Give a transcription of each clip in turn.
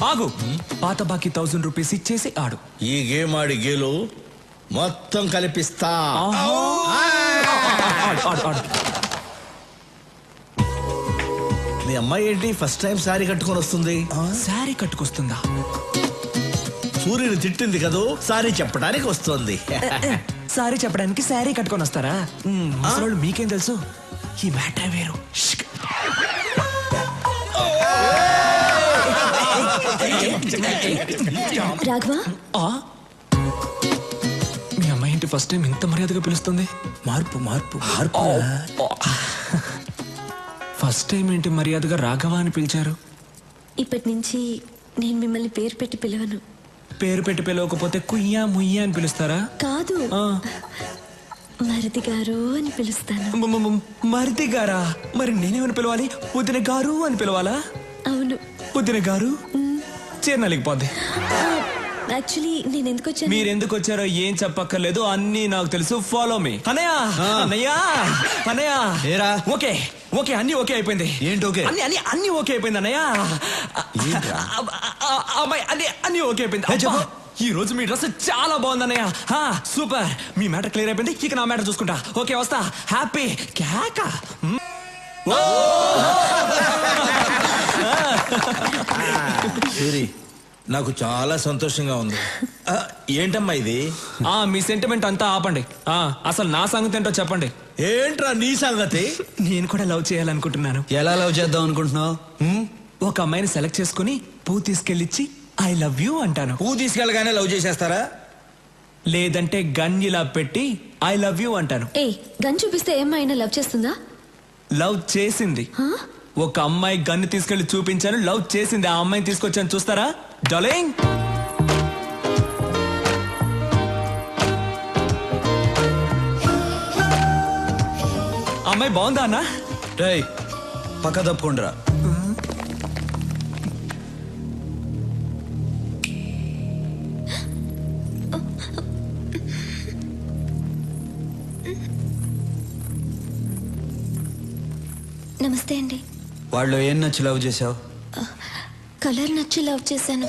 ఆగు. పాత బాకీ 1000 రూపీస్ ఇచ్చేసి ఆడు. ఈ గేమ్ ఆడి గేలు మొత్తం కలిపిస్తా. మీ అమ్మాయి ఏంటి ఫస్ట్ టైం సారీ కట్టుకొని వస్తుంది? సారీ కట్టుకొస్తుందా? సూర్యుని తిట్టింది కదూ, సారీ చెప్పడానికి వస్తుంది. సారీ చెప్పడానికి సారీ కట్టుకొని వస్తారా? అసలు మీకేం తెలుసు? ఈ మ్యాటర్ వేరు. రాఘవ, మీ అమ్మాయి ఏంటి ఫస్ట్ టైం ఇంత మర్యాదగా పిలుస్తుంది? మార్పు మార్పు మార్పు. ఫస్ట్ టైం ఏంటి మర్యాదగా రాఘవ అని పిలిచారు? ఇప్పటి నుంచి నేను మిమ్మల్ని పేరు పెట్టి పిలవను. పేరు పెట్టి పిలవకపోతే కుయ్యా ముయ్యా అని పిలుస్తారా? కాదు, మరిది గారు అని పిలుస్తాను. మరిది గారా? మరి నేనేమని పిలవాలి? వదిన గారు అని పిలవాలా? అవును. వదిన గారు చేరనలేకపోద్ది. యాక్చువల్లీ నేను ఎందుకు వచ్చాను? మీరు ఎందుకు వచ్చారో ఏం చెప్పక్కర్లేదు, అన్నీ నాకు తెలుసు. Follow me. అన్నయ్య అన్నయ్య అన్నయ్య. ఓకే ఓకే, అన్ని ఓకే అయిపోయింది. ఏంటి ఓకే? అన్ని ఓకే అయిపోయింది అన్నయ్య. అమ్మాయి అన్ని ఓకే అయిపోయింది. ఈ రోజు మీ డ్రెస్ చాలా బాగుంది అన్నయ్య. సూపర్. మీ మ్యాటర్ క్లియర్ అయిపోయింది. ఇక నా మ్యాటర్ చూసుకుంటా. ఓకే వస్తా. హ్యాపీ కేక. సూరి, నాకు చాలా సంతోషంగా ఉంది. ఏంటమ్మా ఇది? మీ సెంటిమెంట్ అంతా ఆపండి. అసలు నా సంగతి ఏంటో చెప్పండి. ఏంట్రా నీ సంగతి? నేను కూడా లవ్ చేయాలనుకుంటున్నాను. ఎలా లవ్ చేద్దాం అనుకుంటున్నావు? ఒక అమ్మాయిని సెలెక్ట్ చేసుకుని పువ్వు తీసుకెళ్ళిచ్చి ఐ లవ్ యూ అంటాను. పువ్వు తీసుకెళ్ళగానే లవ్ చేసేస్తారా? లేదంటే గన్ ఇలా పెట్టి ఐ లవ్ యూ అంటాను. గన్ చూపిస్తే ఏమైనా లవ్ చేస్తుందా? లవ్ చేసింది. ఒక అమ్మాయి గన్ను తీసుకెళ్లి చూపించాను, లవ్ చేసింది. ఆ అమ్మాయిని తీసుకొచ్చాను, చూస్తారా డార్లింగ్? అమ్మాయి బాగుందా అన్న? రేయ్, పక్క తప్పుకుండ్రా. నమస్తే అండి. వాళ్ళు ఏం నచ్చి లవ్ చేసావు? కలర్ నచ్చి లవ్ చేశాను.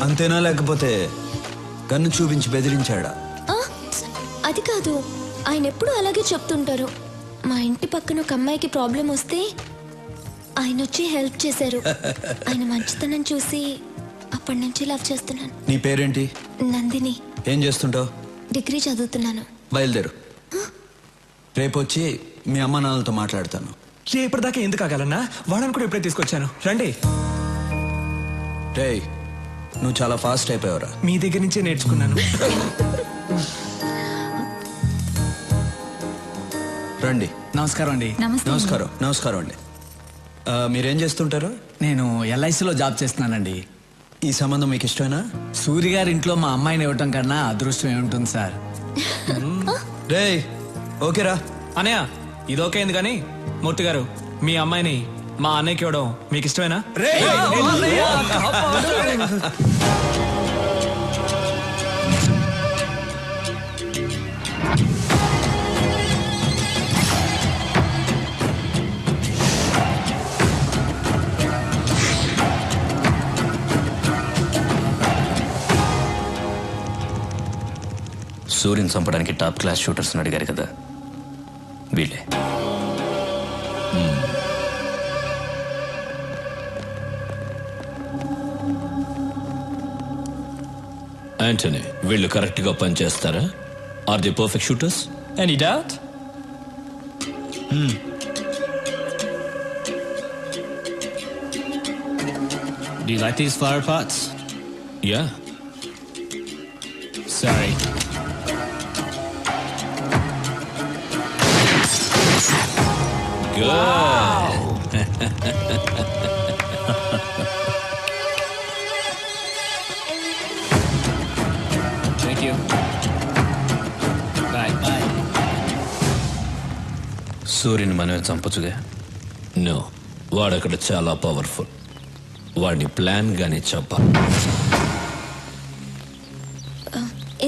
అంతేనా, లేకపోతే గన్ను చూపించి బెదిరించాడా? అది కాదు, ఆయన ఎప్పుడు అలాగే చెప్తుంటారు. మా ఇంటి పక్కన ఒక అమ్మాయికి ప్రాబ్లం వస్తే ఆయన వచ్చి హెల్ప్ చేశారు. ఆయన మంచితనం చూసి అప్పటి నుంచి లవ్ చేస్తున్నాను. నీ పేరేంటి? నందిని. ఏం చేస్తుంటావు? డిగ్రీ చదువుతున్నాను. బయలుదేరు. రేపు వచ్చి మీ అమ్మ నాన్నలతో మాట్లాడతాను. రేపటిదాకా ఎందుకు ఆగాలన్నా? వాళ్ళని కూడా ఇప్పుడే తీసుకొచ్చాను, రండి. రేయ్, నువ్వు చాలా ఫాస్ట్ అయిపోయావురా. మీ దగ్గర నుంచే నేర్చుకున్నాను. రండి. నమస్కారం అండి. నమస్కారం. నమస్కారం అండి. మీరేం చేస్తుంటారు? నేను ఎల్ఐసిలో జాబ్ చేస్తున్నానండి. ఈ సంబంధం మీకు ఇష్టమేనా? సూర్య గారి ఇంట్లో మా అమ్మాయిని ఇవ్వటం కన్నా అదృష్టం ఏముంటుంది సార్. రేయ్, ఓకేరా? అనయ్య ఇది ఓకే అయింది, కానీ మూర్తి గారు మీ అమ్మాయిని మా అన్నయ్యకి ఇవ్వడం మీకు ఇష్టమేనా? సూర్యుని చంపడానికి టాప్ క్లాస్ షూటర్స్ అడిగారు కదా, వీళ్ళే. యాంటనీ, వీళ్ళు కరెక్ట్ గా పనిచేస్తారా? Are they perfect shooters? Any doubt? Do you like these flower pots? Yeah. Sorry. Good. Thank you. Bye. Bye. సూర్యుని మనమే చంపచ్చుగా? నో, వాడక్కడ చాలా పవర్ఫుల్. వాడిని ప్లాన్ గానే చంపాలి.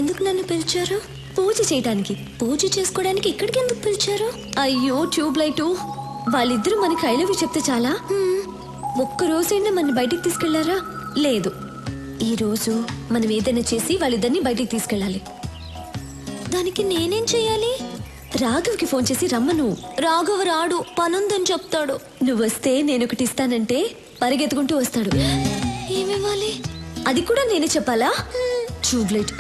ఎందుకు నన్ను పిలిచారు? పూజ చేయడానికి. పూజ చేసుకోవడానికి ఇక్కడికి ఎందుకు పిలిచారు? అయ్యో ట్యూబ్ లైట్, వాళ్ళిద్దరూ మనకి ఐ లవ్ యూ చెప్తే చాలా. ఒక్క రోజైనా మన బయటికి తీసుకెళ్లారా? లేదు. ఈ రోజు మనం ఏదైనా చేసి వాళ్ళిద్దరిని బయటికి తీసుకెళ్ళాలి. దానికి నేనేం చెయ్యాలి? రాఘవ్కి ఫోన్ చేసి రమ్మను. రాఘవ్ రాడు, పనుందని చెప్తాడు. నువ్వు వస్తే నేను ఒకటి ఇస్తానంటే పరిగెత్తుకుంటూ వస్తాడు. ఏమివ్వాలి? అది కూడా నేనే చెప్పాలా? ట్యూబ్లైట్.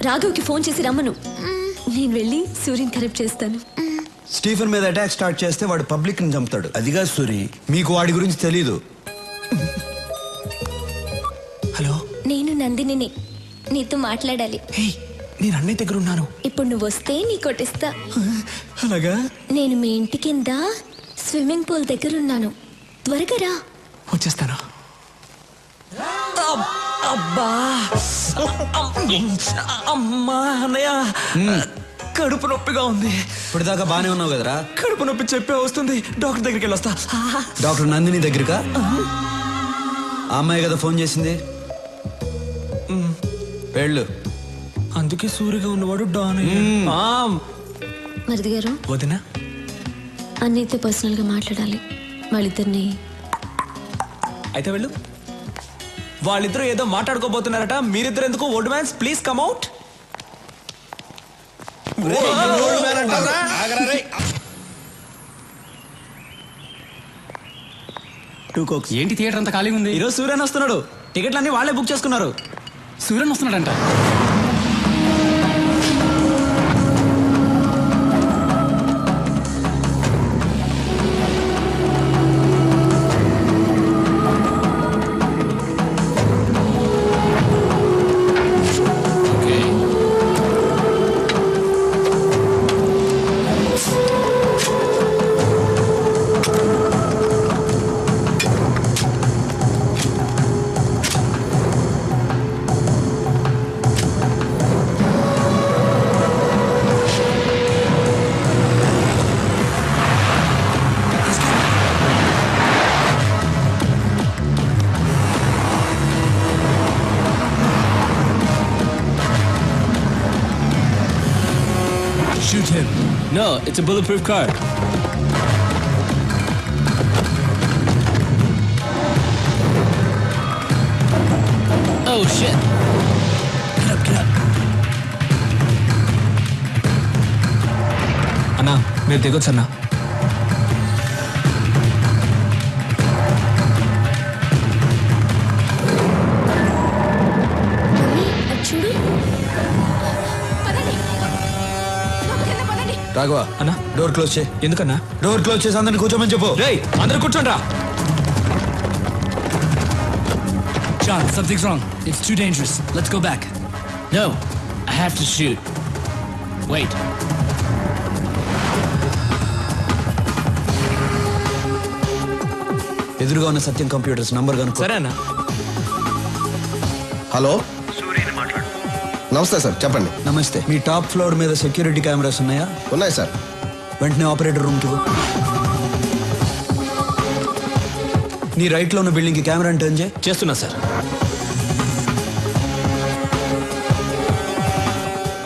రాఘవ్కి ఫోన్ చేసి రమ్మను. నేను వెళ్ళి సూర్యుని కరెక్ట్ చేస్తాను. స్టీఫెన్ మీద అటాక్ స్టార్ట్ చేస్తే వాడు పబ్లిక్ ని చంపుతాడు. అదిగా సూరి. మీకు వాడి గురించి తెలీదు. హలో, నేను నందినిని. నీతో మాట్లాడాలి. హే, నేను అన్నయ్య దగ్గర ఉన్నాను. ఇప్పుడు నువ్వు వస్తే నీ కొట్టిస్తా. అలాగా? నేను మీ ఇంటి కింద స్విమ్మింగ్ పూల్ దగ్గర ఉన్నాను. త్వరగా రా. వచ్చేస్తాను. అబ్బా, అమ్మా అన్నయ్య, కడుపు నొప్పిగా ఉంది. ఇప్పటిదాకా బానే ఉన్నావు కదరా? కడుపు నొప్పి చెప్పే వస్తుంది. డాక్టర్ దగ్గరికి వెళ్ళొస్తా. డాక్టర్ నందిని దగ్గరకా? ఆ అమ్మాయి కదా ఫోన్ చేసింది. వెళ్ళు. అందుకే సూరిగా ఉన్నవాడు డాన్. మరిది గారు, వదినా, అన్నయ్యతో పర్సనల్ గా మాట్లాడాలి. వాళ్ళిద్దరిని. అయితే వెళ్ళు. వాళ్ళిద్దరూ ఏదో మాట్లాడుకోబోతున్నారట. మీరిద్దరు ఎందుకు? Old man's please come out. ఏంటి థియేటర్ అంతా ఖాళీగా ఉంది? ఈరోజు సూర్యన్ వస్తున్నాడు. టికెట్లన్నీ వాళ్ళే బుక్ చేసుకున్నారు. Suryan వస్తున్నాడంట. Shoot him. No, it's a bulletproof car. Oh shit. Get up. అన్నా, మీరు దిగొచ్చు అన్నా. మమ్మీ, అది చూడు. రాఘవ అన్నా, డోర్ క్లోజ్ చేయి. ఎందుకన్నా? డోర్ క్లోజ్ చేసి అందరిని కూర్చోమని చెప్పు. రేయ్, అందరూ కూర్చోండి రా. John, something's wrong. It's too dangerous. Let's go back. No, I have to shoot. Wait. ఎదురుగా ఉన్న సత్యం కంప్యూటర్స్ నంబర్ కనుక్కో. సరే అన్నా. హలో, నమస్తే సార్, చెప్పండి. నమస్తే. మీ టాప్ ఫ్లోర్ మీద సెక్యూరిటీ కెమెరాస్ ఉన్నాయా? ఉన్నాయి సార్. వెంటనే ఆపరేటర్ రూమ్ కి పో. నీ రైట్ లో ఉన్న బిల్డింగ్ కి కెమెరా టర్న్ చేయి. చేస్తున్నా సార్.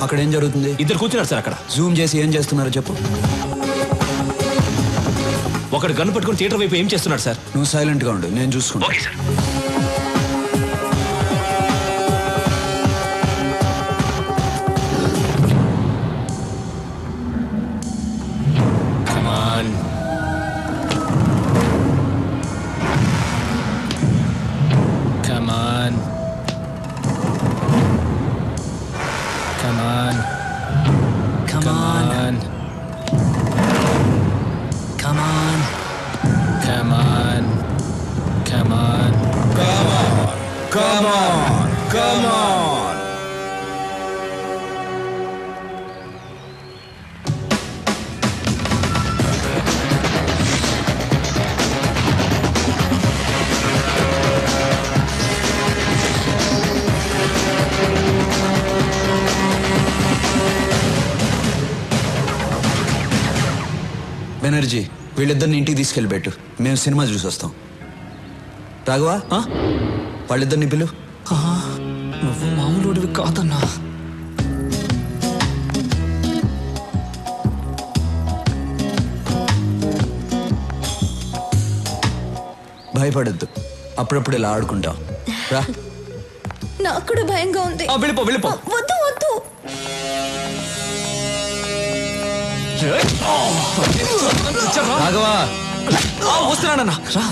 అక్కడ ఏం జరుగుతుంది? ఇద్దరు కూర్చున్నారు సార్ అక్కడ. జూమ్ చేసి ఏం చేస్తున్నారో చెప్పు. ఒకడు గన్ను పట్టుకుని థియేటర్ వైపు ఏం చేస్తున్నాడు సార్? నువ్వు సైలెంట్ గా ఉండు, నేను చూసుకుంటా. Come on. Come on. Come on. Come on. Come on. Come on. Come on. Come on, come on. Banerjee, వీళ్ళిద్దరిని ఇంటికి తీసుకెళ్ళిపెట్టు. మేము సినిమా చూసి వస్తాం. రాఘవా, వాళ్ళిద్దరిని పిలు. నువ్వు మామూలుడివి కాదన్నా. భయపడద్దు, అప్పుడప్పుడు ఇలా ఆడుకుంటాం. రా. నాకు కూడా భయంగా ఉంది. వెళ్ళిపో వెళ్ళిపో. వద్దు వద్దు. రాఘవా వస్తున్నానన్నా రా.